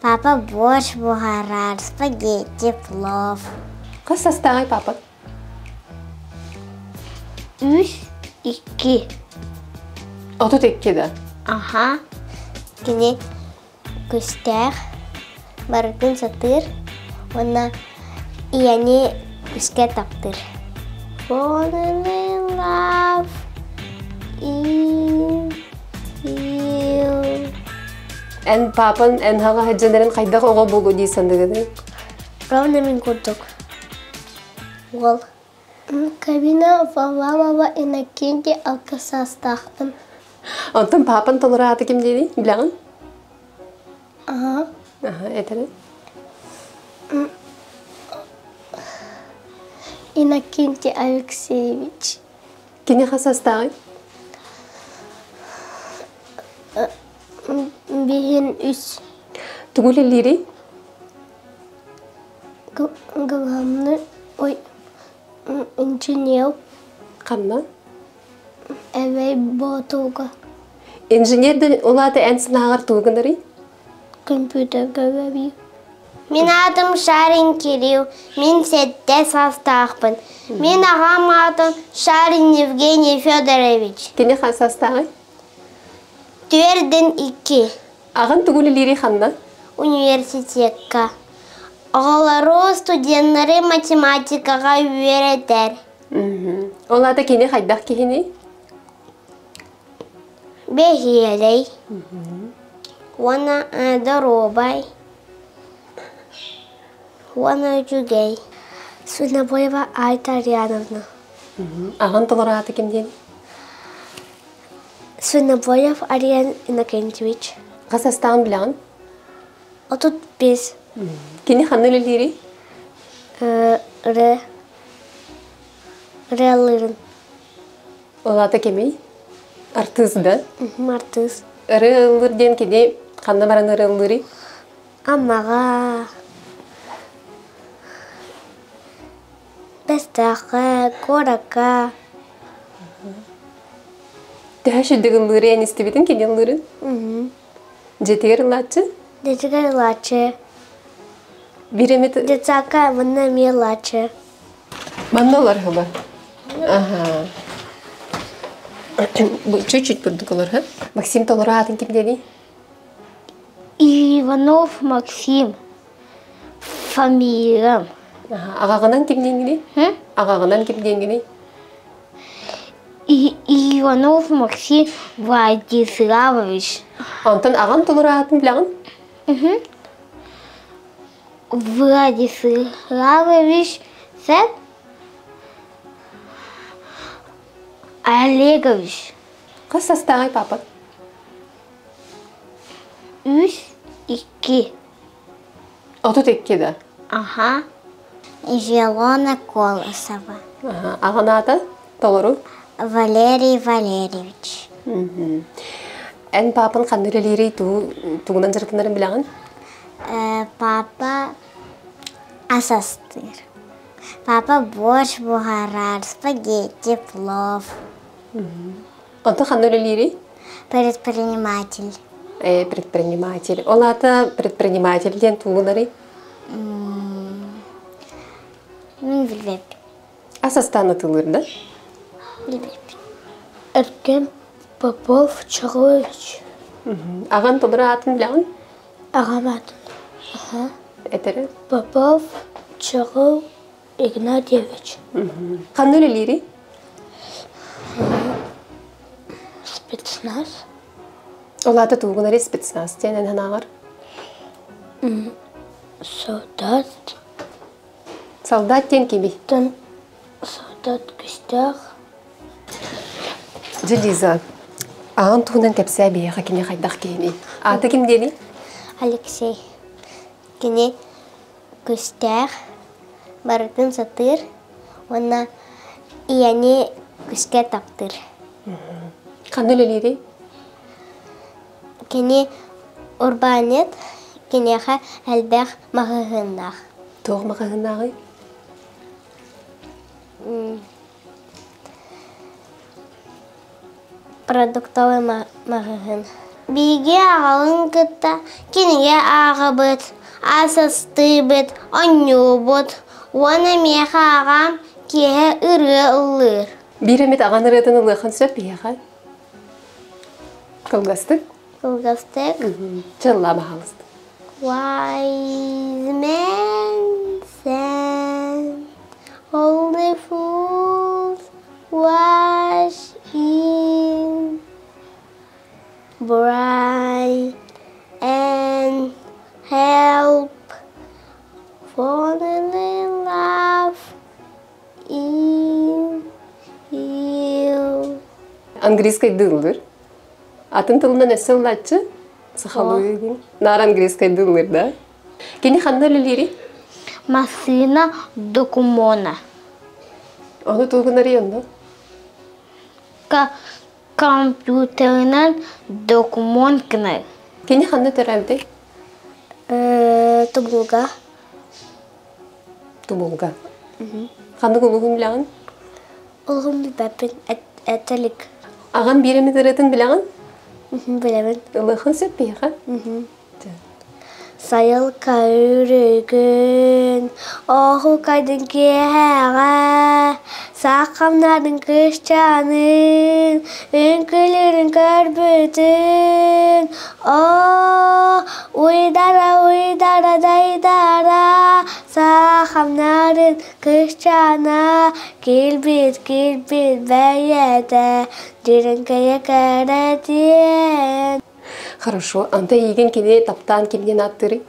Папа борщ, бугорар, спагетти, плов. Кас састагай папа? 3, 2. Отут екке да. Ага. Кене көстер, барытын сатыр, она ияне көске таптыр. Falling in love in you. Ән папан ән хаға хаджанарын қайдақ оға болу дейсен дегені? Правда мен көрдік. Ол. Кабина Валалова Иннокентий алкасастақтым. Онтын папан толыра аты кем дейді? Білағын? Ага. Әтірі? Иннокентий Алексеевич. Кене қасастағай? Бейін үс. Түгілі лири? Главный, инженер. Қанна? Әвей ботуға. Инженерді олады ән сынағар туғындары? Компьютерға өбей. Мен атым Шарин Кирилл, мен сетте састақпын. Мен ағам атым Шарин Евгений Федорович. Кене қасастағай? 4-2. Ағын түгілі лири қанна? Университетқа. Ағалары студенттері математикаға үйретер. Олады кене қайдақ кейіне? Бехелей. Вона доробай. Вона жүгей. Свинобоева Айта Ариановна. Ағын толыра аты кем дейін? Свинобоев Ариан Иннокентьевич. Қасастағын білағын? Отут без. Кене қанны лири? Релырын. Олады кемей? Артызды? Мартыз. Ыры ылырден кене қанны баран ыры ылыры? Амаға. Бестақы, корақа. Тәшілдігі ылыры ән істебетін кене ылыры? Жетегер ылатшы? Детігер лачы. Биреметі? Детсака вона ме лачы. Манна олар хыба? Чуть-чуть бұрдық олар, ха? Максим толыра атын кем деді? Иванов Максим. Фамилиям. Ағағынан кем денгені? Ағағынан кем денгені? Иванов Максим Владиславович. Антон аған толыра атын білағын? Владиславович Сет Олегович. Қас састағай папа? 3-2. Отут екке да? Ага. Желона Колосова. Аған аты? Толыру? Валерий Валерьевич. Ән папын қандырелері туғынан жыртынарын білағын? Папа асастыр. Папа борщ, бугорар, спагетти, плов. Онты қандырелері? Предприниматель. Предприниматель. Ол аты предпринимательден туғынары? Мен білбеп. Асастаны тылырды? Білбеп. Эркен Попов Чарович. Аған толыра атын білағын? Агамат. Әтірі? Попов Чаров Игнатьевич. Қандырелері? Спецназ. Ол аты туғынары спецназ ден ән ханағыр? Солдат. Солдат ден кеме? Солдат Костях. Джелиза, ағын туғынан кәпсі әбейеға кене қайдақ кейіне. Аты кем дені? Алексей. Кене Костях. Барытын сатыр. Она ияне көске таптыр. Қандырелері? Кене урбанет. Кенеха әлбәқ мағығынақ. Тоғы мағығынағы? Продуктовый магазин. Биге ағалын кытта, кенеге ағабыт, асыстыбыт, оннюбыт, оны меха ағам кеге ыры ұлыр. Биремет аған ырытын ылыхан сөп бияға. Кылгастык. Кылгастык. Чылла мағалыстык. Wise men send all the fools wash in bright and help falling love in you. Английскай дылдыр. Атын тылынан өсі ұлатчы? Сахалуы дейін. Нар английскай дылдыр, да? Кені қанна лілері? Машина докумона. Оны тұлғын арионда? Компьютернан документ кінай. Кені қанна төрәбді? Тубулга. Тубулга. Қанды көбігін білағын? Олғым бәпін әтілік. Аған биремет ырытын білағын? Білемін. Ылыхан сөп бияға? Сайыл кайрыгын, оғыл кайдың кеға, сақамнардың күшчанын, үнкілерін көрбітін. Уйдара дайдара, сақамнардың күшчана, келбет бәйеті, жүрін кәе кәрәтен. Хорошо. Анта еген кене таптан келген аттыры?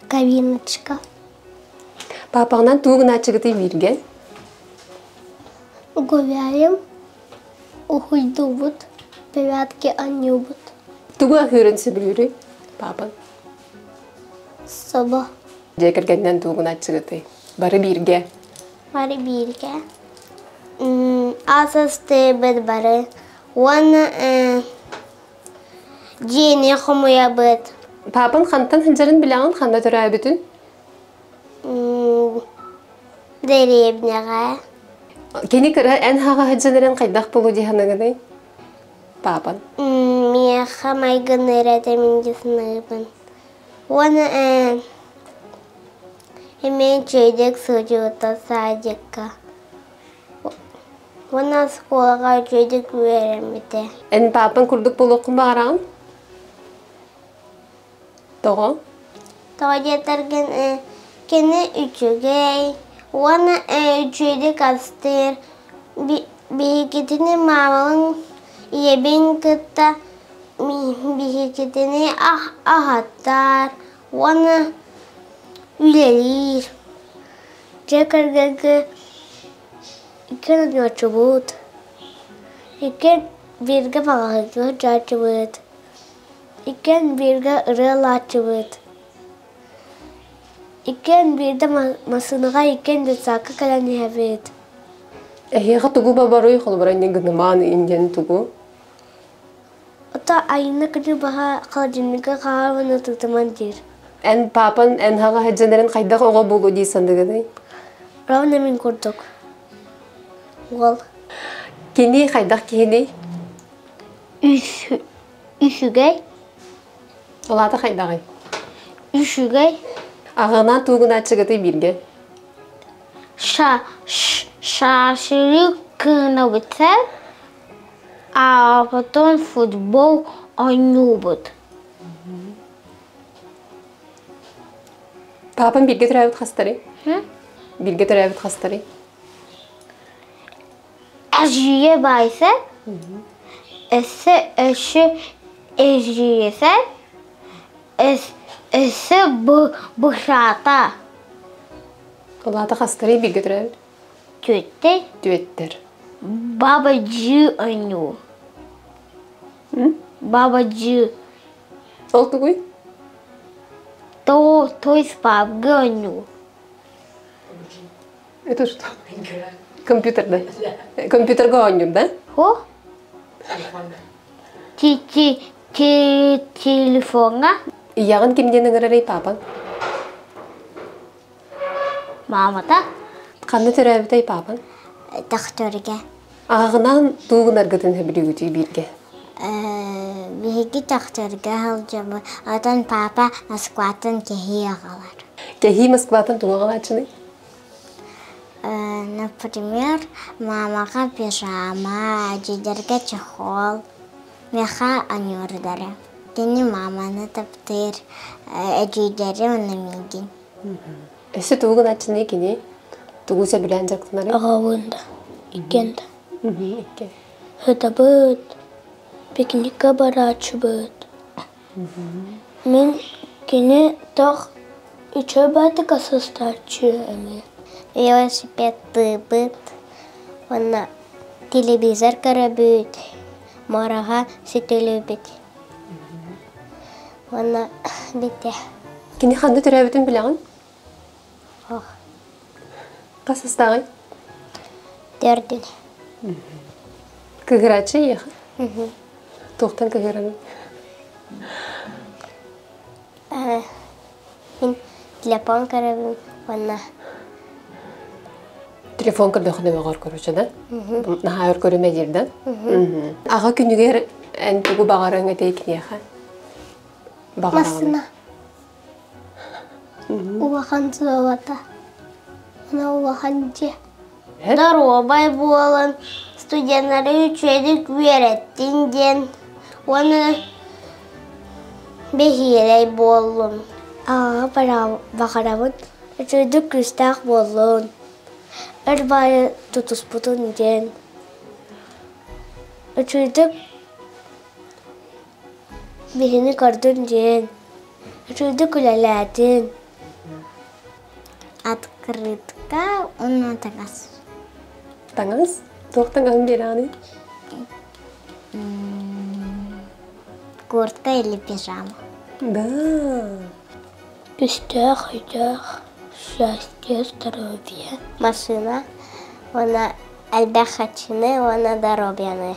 Кабиночка. Папағынан туғын ачығыты берген? Говяем, ухуйдубут, певятки анюбут. Туға көрінсі білері, папан? Соба. Жекіргеннен туғын ачығыты. Бары берге? Бары бирге. Асасты бит бары. Оны жені хомуя бит. Папан қантан хынжарын білағын қанда түрі әбітін? Деребнеға. Кені кірі ән хаға хыджанырын қайдақ болу дейханығыдай? Папан? Меха майгыны рәтемін жесінығын. Оны емен чөйдек сұжуыта садикка. Оны сколға чөйдек өремеді. Ән папан күрдік болу құн бағарағын? Тоға? Тоға жетірген кені үчігей. Оны чөйдек астыр. Бейкетіні мамалың ебен кітті. Бейкетіні ағаттар. Оны үлелер. Жекіргегі икен өчі бұд. Икен берге бағағы жачы бұд. Икен берге ұрылачы бұд. Икен берде масыныға икен дұсақы кәләне әбет. Әйеға тұғу бабарой қолбарайны ғыныман инген тұғу? Ота айына күні баға қалжынығы қағарваны тұтыман дер. Ән папан ән хаға хәджанарын қайдақ оға болу дейсандығыдай? Рауна мен көрдік. Ол. Кені қайдақ кені? Үшігей. Олаты қайдағай? Үшігей. Ағынан туғын ачығыты берге? Шашыры күні бітсәр, а потом футбол ойну бұд. Папан берге түрәбіт қастары? Берге түрәбіт қастары? Әжүйе байсы, әші әжүйесі, әсі бұшата. Олаты қастары берге түрәбіт? Төтті. Төттер. Баба жы ойну. Баба жы. Ол тұғый? Той спабғы ойну. Это что? Компьютерда. Компьютерга ойнур, да? Хо? Телефонға? Яғын кемден ұңырарай папан? Мамата? Қанды түрәбітай папан? Дақтөрге. Ағынан туғын арғытын хөбірі өтей берге? Биһиги тахтырга халжабы. Атын папа Москватын кехи агалар. Кехи Москватын туңагалачыны? Например, мамаға пижама, дедерге чехол, меха анюрдары. Кені маманы таптыр, әжүйдері онамеген. Өсі туғын ачыны кені? Туғыса білән жақтынары? Ағауында, икенді. Иккен. Это бұд, пикникка барачы бұд. Мен кені тақ үші бәді қасыстарчы әме. Велосипед бұд, оны телевизор кәрі бұд, мараға сетелі бұд. Оны бітті. Кені қанды түрі әбітін біләғын? Ох, Қасыстағын? дөрдін. Кығырачы еқі? Тоқтан кығыраны? Мен телефон кәрі бұд, оны Телефон кірді құдымы ғор көруші да? Наға өр көріме дерді? Аға күнігер ән түгі бағарыңа дейкін еқі? Масына. Уахан золота. Она уахан же. Здоровай болын. Студентлары үчедік вереттен ден. Оны бехирей болын. Бағарамын. Үчедік күстақ болын. Әрбайы тұтыс бұтын ден. Үчедік бихini gördün ден. Üçüncü kulelerdin. Открытка, onu таңас. Таңас? Тоқтан қағын бері аны? Куртка или пижама. Да. Пустях, идях, счастье, здоровье. Машина, она әлбәхатчыны, она здоровьяны.